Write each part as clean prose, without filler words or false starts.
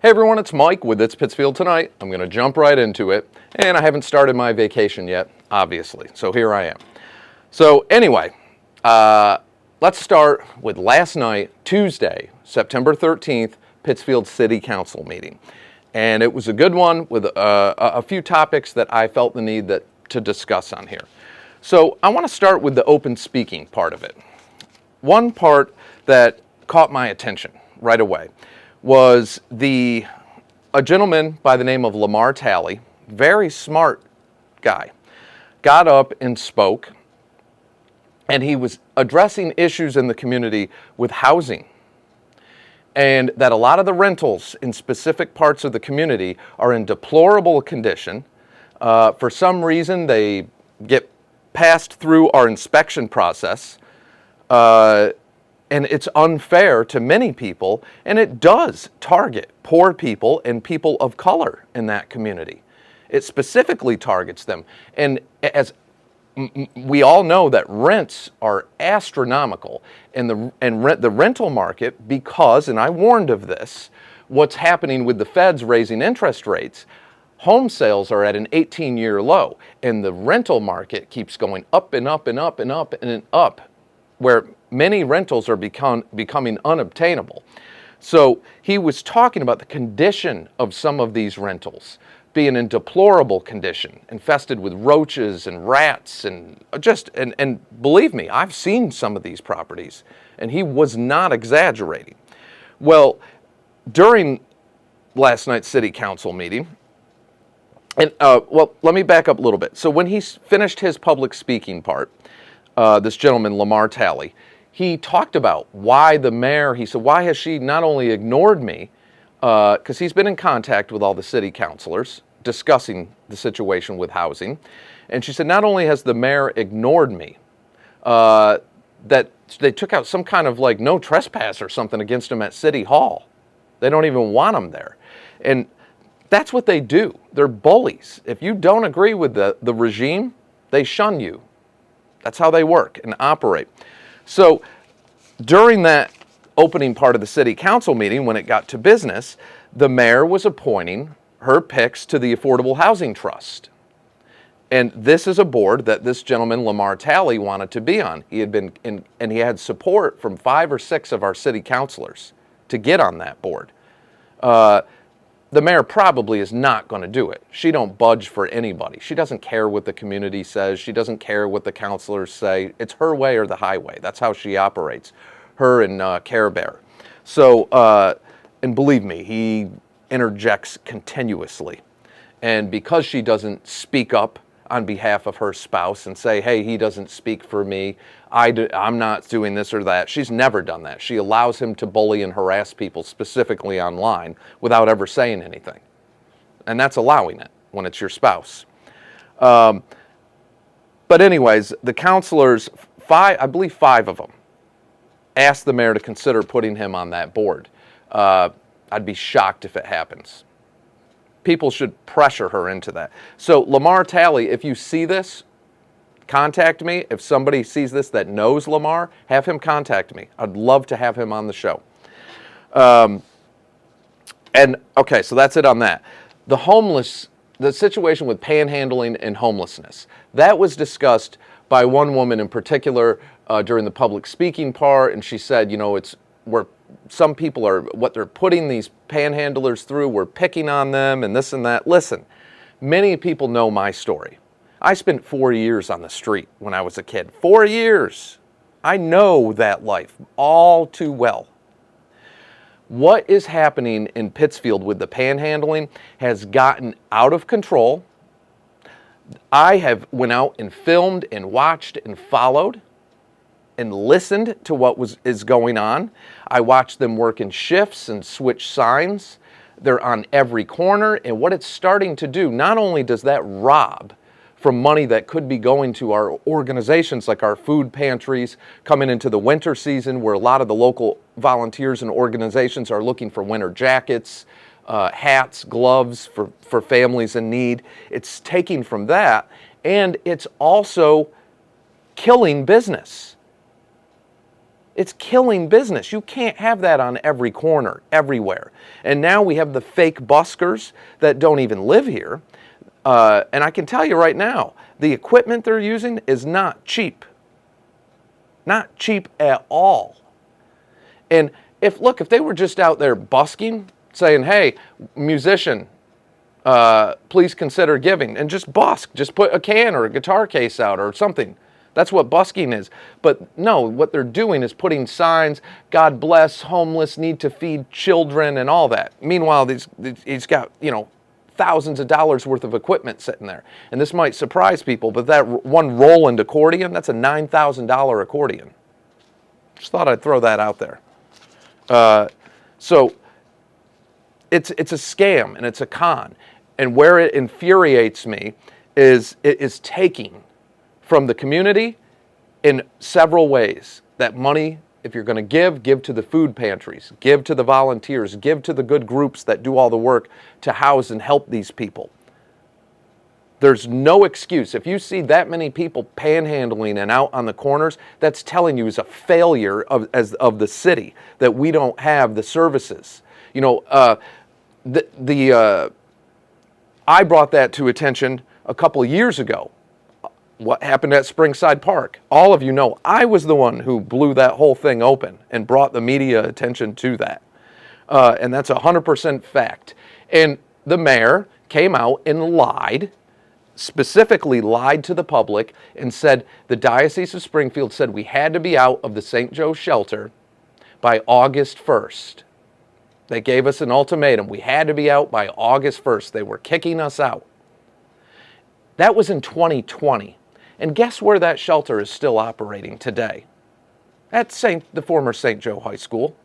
Hey everyone, it's Mike with It's Pittsfield Tonight. I'm going to jump right into it, and I haven't started my vacation yet, obviously, so here I am. So anyway, let's start with last night, Tuesday, September 13th, Pittsfield City Council meeting. And it was a good one with a few topics that I felt the need to discuss on here. So I want to start with the open speaking part of it. One part that caught my attention right away was a gentleman by the name of Lamar Talley, very smart guy, got up and spoke, and he was addressing issues in the community with housing, and that a lot of the rentals in specific parts of the community are in deplorable condition. For some reason, they get passed through our inspection process, and it's unfair to many people, and it does target poor people and people of color in that community. It specifically targets them. And as we all know that rents are astronomical in the rental market because, and I warned of this, what's happening with the feds raising interest rates, home sales are at an 18-year low, and the rental market keeps going up and up and up and up and up, where many rentals are becoming unobtainable. So he was talking about the condition of some of these rentals being in deplorable condition, infested with roaches and rats, and believe me, I've seen some of these properties, and he was not exaggerating. Well, during last night's city council meeting, and let me back up a little bit. So when he finished his public speaking part, this gentleman, Lamar Talley, he talked about why the mayor, he said, why has she not only ignored me, because he's been in contact with all the city councilors discussing the situation with housing, and she said, not only has the mayor ignored me, that they took out some kind of like no trespass or something against him at City Hall. They don't even want him there. And that's what they do. They're bullies. If you don't agree with the regime, they shun you. That's how they work and operate. So during that opening part of the city council meeting, when it got to business, the mayor was appointing her picks to the Affordable Housing Trust. And this is a board that this gentleman, Lamar Talley, wanted to be on. He had been in, and he had support from 5 or 6 of our city councilors to get on that board. The mayor probably is not going to do it. She don't budge for anybody. She doesn't care what the community says. She doesn't care what the councilors say. It's her way or the highway. That's how she operates, her and Care Bear. So, and believe me, he interjects continuously. And because she doesn't speak up on behalf of her spouse and say, hey, he doesn't speak for me, I'm not doing this or that. She's never done that. She allows him to bully and harass people, specifically online, without ever saying anything. And that's allowing it when it's your spouse. But anyways, the councilors, I believe 5 of them, asked the mayor to consider putting him on that board. I'd be shocked if it happens. People should pressure her into that. So Lamar Talley, if you see this, contact me. If somebody sees this that knows Lamar, have him contact me. I'd love to have him on the show. And okay, so that's it on that. The situation with panhandling and homelessness, that was discussed by one woman in particular during the public speaking part, and she said, you know, it's where some people are, what they're putting these panhandlers through, we're picking on them and this and that. Listen, many people know my story. I spent 4 years on the street when I was a kid. 4 years. I know that life all too well. What is happening in Pittsfield with the panhandling has gotten out of control. I have went out and filmed and watched and followed and listened to what is going on. I watched them work in shifts and switch signs. They're on every corner, and what it's starting to do, not only does that rob from money that could be going to our organizations like our food pantries coming into the winter season, where a lot of the local volunteers and organizations are looking for winter jackets, hats, gloves for families in need. It's taking from that, and it's also killing business. It's killing business. You can't have that on every corner, everywhere. And now we have the fake buskers that don't even live here. And I can tell you right now, the equipment they're using is not cheap. Not cheap at all. And if they were just out there busking, saying, hey, musician, please consider giving, and just busk, just put a can or a guitar case out or something. That's what busking is. But no, what they're doing is putting signs, God bless, homeless, need to feed children, and all that. Meanwhile, he's got, thousands of dollars worth of equipment sitting there. And this might surprise people, but that one Roland accordion, that's a $9,000 accordion. Just thought I'd throw that out there. So it's a scam and it's a con. And where it infuriates me is it is taking from the community in several ways. That money, if you're going to give to the food pantries, give to the volunteers, give to the good groups that do all the work to house and help these people. There's no excuse. If you see that many people panhandling and out on the corners, that's telling you is a failure of the city, that we don't have the services. I brought that to attention a couple of years ago. What happened at Springside Park? All of you know I was the one who blew that whole thing open and brought the media attention to that. And that's 100% fact. And the mayor came out and lied, specifically lied to the public, and said the Diocese of Springfield said we had to be out of the St. Joe shelter by August 1st. They gave us an ultimatum. We had to be out by August 1st. They were kicking us out. That was in 2020. And guess where that shelter is still operating today? At the former St. Joe High School.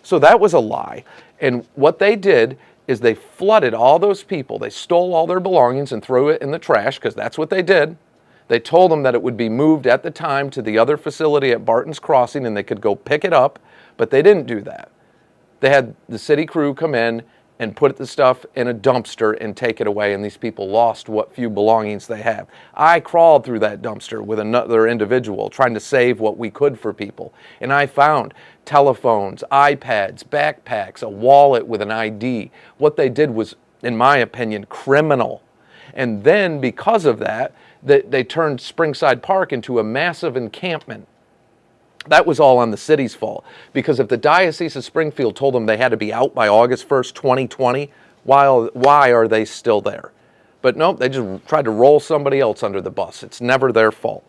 So that was a lie. And what they did is they flooded all those people. They stole all their belongings and threw it in the trash, because that's what they did. They told them that it would be moved at the time to the other facility at Barton's Crossing and they could go pick it up, but they didn't do that. They had the city crew come in and put the stuff in a dumpster and take it away, and these people lost what few belongings they have. I crawled through that dumpster with another individual trying to save what we could for people, and I found telephones, iPads, backpacks, a wallet with an ID. What they did was, in my opinion, criminal. And then because of that, they turned Springside Park into a massive encampment. That was all on the city's fault, because if the Diocese of Springfield told them they had to be out by August 1st, 2020, why are they still there? But no, they just tried to roll somebody else under the bus. It's never their fault.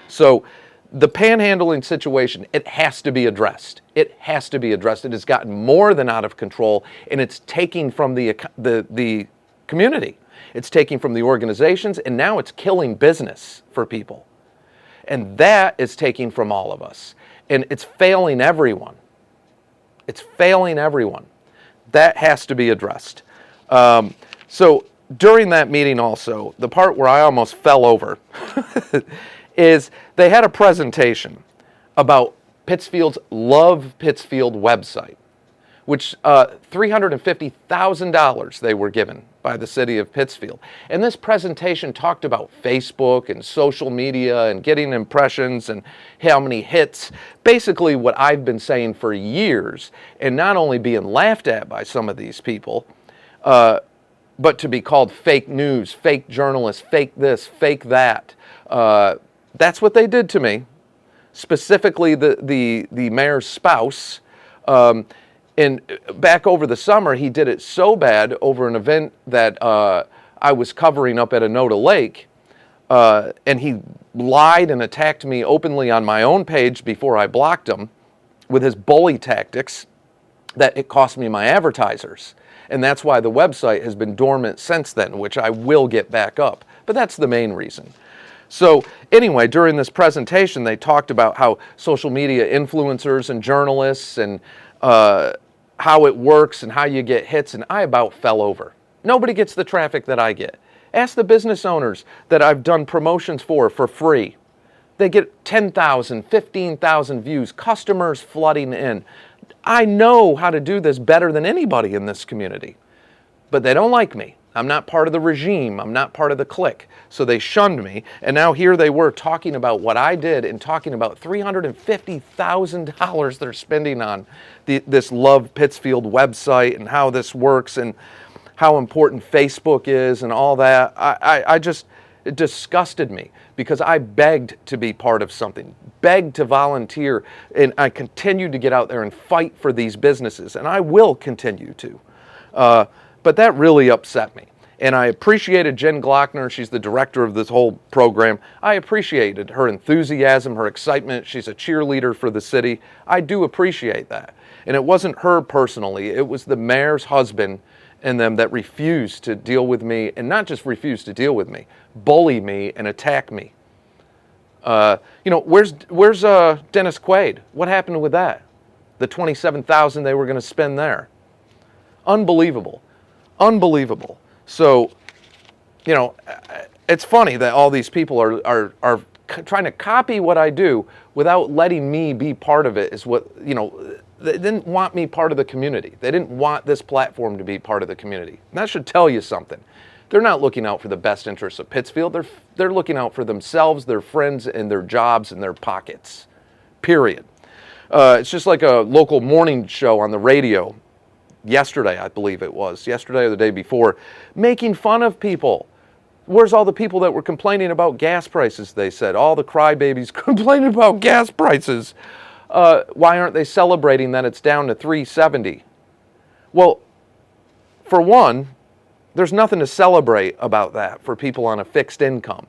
So the panhandling situation, it has to be addressed. It has to be addressed. It has gotten more than out of control, and it's taking from the community. It's taking from the organizations, and now it's killing business for people. And that is taking from all of us. And it's failing everyone. It's failing everyone. That has to be addressed. So during that meeting also, the part where I almost fell over is they had a presentation about Pittsfield's Love Pittsfield website, which $350,000 they were given by the city of Pittsfield. And this presentation talked about Facebook and social media and getting impressions and how many hits. Basically what I've been saying for years, and not only being laughed at by some of these people, but to be called fake news, fake journalists, fake this, fake that. That's what they did to me. Specifically the mayor's spouse. And back over the summer, he did it so bad over an event that I was covering up at Anoda Lake, and he lied and attacked me openly on my own page before I blocked him with his bully tactics, that it cost me my advertisers. And that's why the website has been dormant since then, which I will get back up. But that's the main reason. So anyway, during this presentation, they talked about how social media influencers and journalists and how it works and how you get hits, and I about fell over. Nobody gets the traffic that I get. Ask the business owners that I've done promotions for free. They get 10,000, 15,000 views, customers flooding in. I know how to do this better than anybody in this community, but they don't like me. I'm not part of the regime. I'm not part of the clique. So they shunned me. And now here they were talking about what I did and talking about $350,000 they're spending on this Love Pittsfield website and how this works and how important Facebook is and all that. It disgusted me because I begged to be part of something, begged to volunteer, and I continued to get out there and fight for these businesses, and I will continue to. But that really upset me. And I appreciated Jen Glockner. She's the director of this whole program. I appreciated her enthusiasm, her excitement. She's a cheerleader for the city. I do appreciate that. And it wasn't her personally. It was the mayor's husband and them that refused to deal with me, and not just refused to deal with me, bully me and attack me. Where's Dennis Quaid? What happened with that? The $27,000 they were going to spend there. Unbelievable. Unbelievable. So, it's funny that all these people are trying to copy what I do without letting me be part of it. Is what, they didn't want me part of the community. They didn't want this platform to be part of the community. And that should tell you something. They're not looking out for the best interests of Pittsfield. They're looking out for themselves, their friends, and their jobs and their pockets. Period. It's just like a local morning show on the radio. Yesterday, I believe it was, yesterday or the day before, making fun of people. Where's all the people that were complaining about gas prices, they said. All the crybabies complaining about gas prices. Why aren't they celebrating that it's down to $3.70? Well, for one, there's nothing to celebrate about that for people on a fixed income.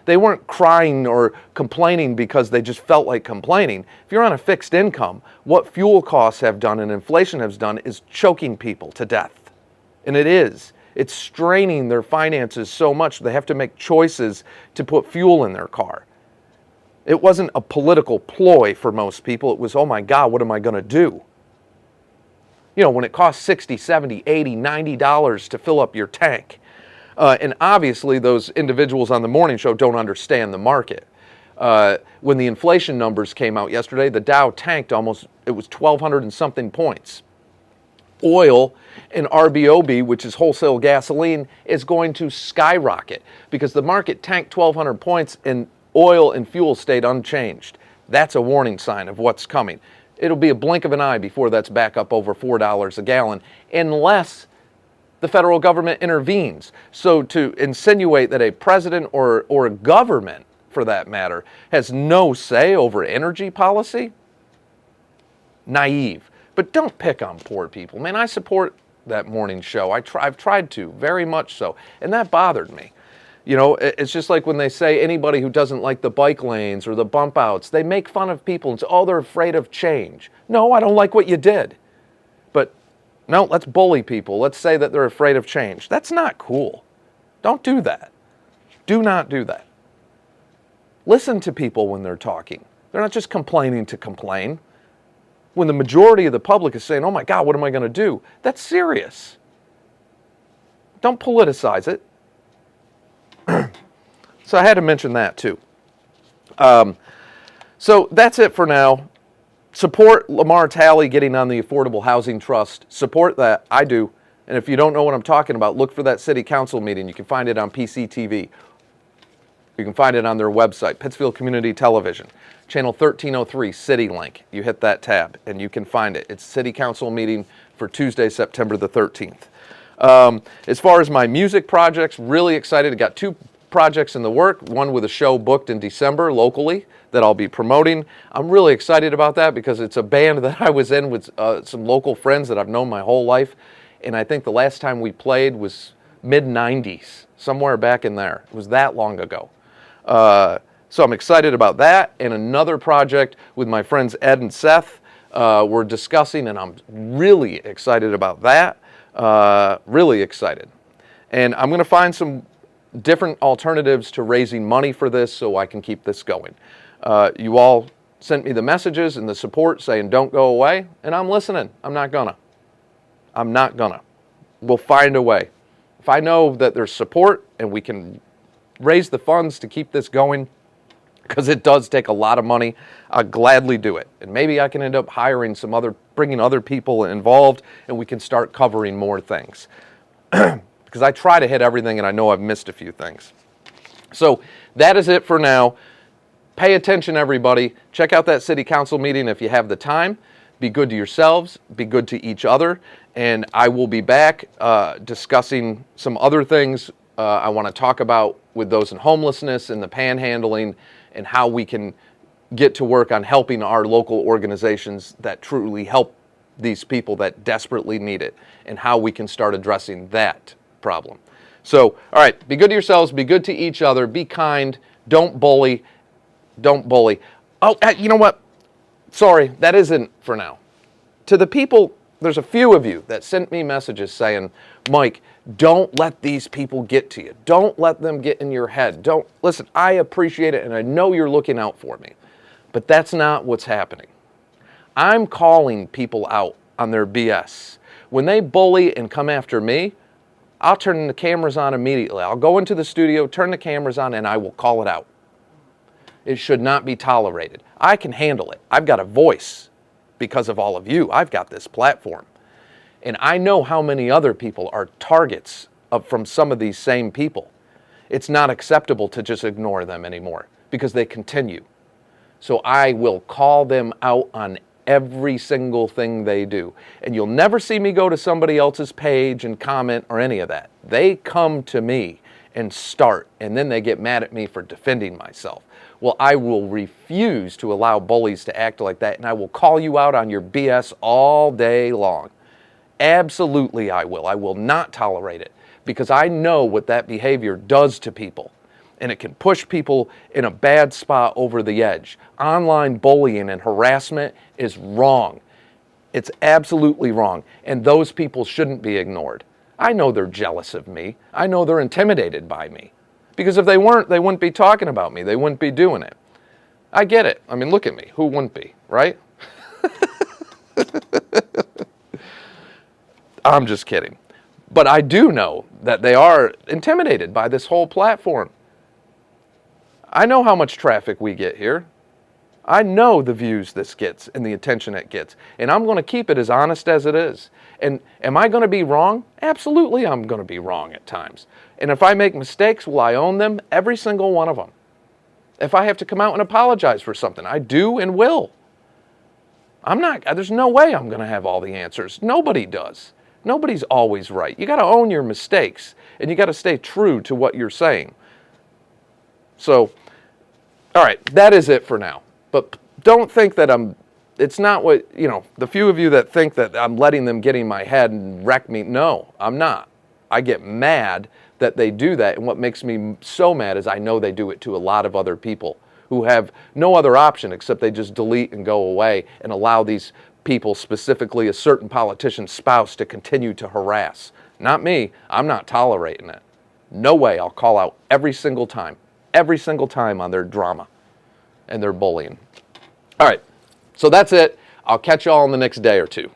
They weren't crying or complaining because they just felt like complaining. If you're on a fixed income, what fuel costs have done and inflation has done is choking people to death. And it is. It's straining their finances so much they have to make choices to put fuel in their car. It wasn't a political ploy for most people. It was, oh my God, what am I going to do? When it costs $60, $70, $80, $90 to fill up your tank. And obviously those individuals on the morning show don't understand the market. When the inflation numbers came out yesterday, the Dow tanked almost, it was 1,200 and something points. Oil and RBOB, which is wholesale gasoline, is going to skyrocket because the market tanked 1,200 points and oil and fuel stayed unchanged. That's a warning sign of what's coming. It'll be a blink of an eye before that's back up over $4 a gallon, unless the federal government intervenes. So to insinuate that a president or a government, for that matter, has no say over energy policy, naive. But don't pick on poor people. Man, I support that morning show. I've tried to, very much so, and that bothered me. It's just like when they say anybody who doesn't like the bike lanes or the bump outs, they make fun of people and say, oh, they're afraid of change. No, I don't like what you did. But no, let's bully people. Let's say that they're afraid of change. That's not cool. Don't do that. Do not do that. Listen to people when they're talking. They're not just complaining to complain. When the majority of the public is saying, oh my God, what am I going to do? That's serious. Don't politicize it. So I had to mention that too. So that's it for now. Support Lamar Talley getting on the Affordable Housing Trust. Support that. I do. And if you don't know what I'm talking about, look for that city council meeting. You can find it on PCTV. You can find it on their website, Pittsfield Community Television, channel 1303, City Link. You hit that tab and you can find it. It's city council meeting for Tuesday, September the 13th. As far as my music projects, really excited. I got 2 projects in the work, one with a show booked in December locally that I'll be promoting. I'm really excited about that because it's a band that I was in with some local friends that I've known my whole life. And I think the last time we played was mid-90s, somewhere back in there. It was that long ago. So I'm excited about that. And another project with my friends Ed and Seth we're discussing, and I'm really excited about that. Really excited. And I'm going to find some different alternatives to raising money for this so I can keep this going. You all sent me the messages and the support saying don't go away, and I'm listening. I'm not gonna. We'll find a way. If I know that there's support and we can raise the funds to keep this going, because it does take a lot of money, I'll gladly do it. And maybe I can end up bringing other people involved, and we can start covering more things. Because because I try to hit everything and I know I've missed a few things. So that is it for now. Pay attention, everybody. Check out that city council meeting if you have the time. Be good to yourselves. Be good to each other. And I will be back discussing some other things I want to talk about with those in homelessness and the panhandling and how we can get to work on helping our local organizations that truly help these people that desperately need it and how we can start addressing that problem. So, all right, be good to yourselves. Be good to each other. Be kind. Don't bully. Don't bully. Oh, you know what? Sorry, that isn't for now. To the people, there's a few of you that sent me messages saying, Mike, don't let these people get to you. Don't let them get in your head. Listen, I appreciate it and I know you're looking out for me, but that's not what's happening. I'm calling people out on their BS. When they bully and come after me, I'll turn the cameras on immediately. I'll go into the studio, turn the cameras on, and I will call it out. It should not be tolerated. I can handle it. I've got a voice because of all of you. I've got this platform. And I know how many other people are targets from some of these same people. It's not acceptable to just ignore them anymore because they continue. So I will call them out on every single thing they do. And you'll never see me go to somebody else's page and comment or any of that. They come to me and start, and then they get mad at me for defending myself. Well, I will refuse to allow bullies to act like that, and I will call you out on your BS all day long. Absolutely I will. I will not tolerate it because I know what that behavior does to people, and it can push people in a bad spot over the edge. Online bullying and harassment is wrong. It's absolutely wrong, and those people shouldn't be ignored. I know they're jealous of me. I know they're intimidated by me. Because if they weren't, they wouldn't be talking about me. They wouldn't be doing it. I get it. I mean, look at me. Who wouldn't be, right? I'm just kidding. But I do know that they are intimidated by this whole platform. I know how much traffic we get here. I know the views this gets and the attention it gets. And I'm going to keep it as honest as it is. And am I going to be wrong? Absolutely I'm going to be wrong at times. And if I make mistakes, will I own them? Every single one of them. If I have to come out and apologize for something, I do and will. There's no way I'm going to have all the answers. Nobody does. Nobody's always right. You got to own your mistakes and you got to stay true to what you're saying. So, all right, that is it for now. But don't think that it's not what, the few of you that think that I'm letting them get in my head and wreck me. No, I'm not. I get mad that they do that. And what makes me so mad is I know they do it to a lot of other people who have no other option except they just delete and go away and allow these people, specifically a certain politician's spouse, to continue to harass. Not me. I'm not tolerating it. No way. I'll call out every single time on their drama and their bullying. All right, so that's it. I'll catch you all in the next day or two.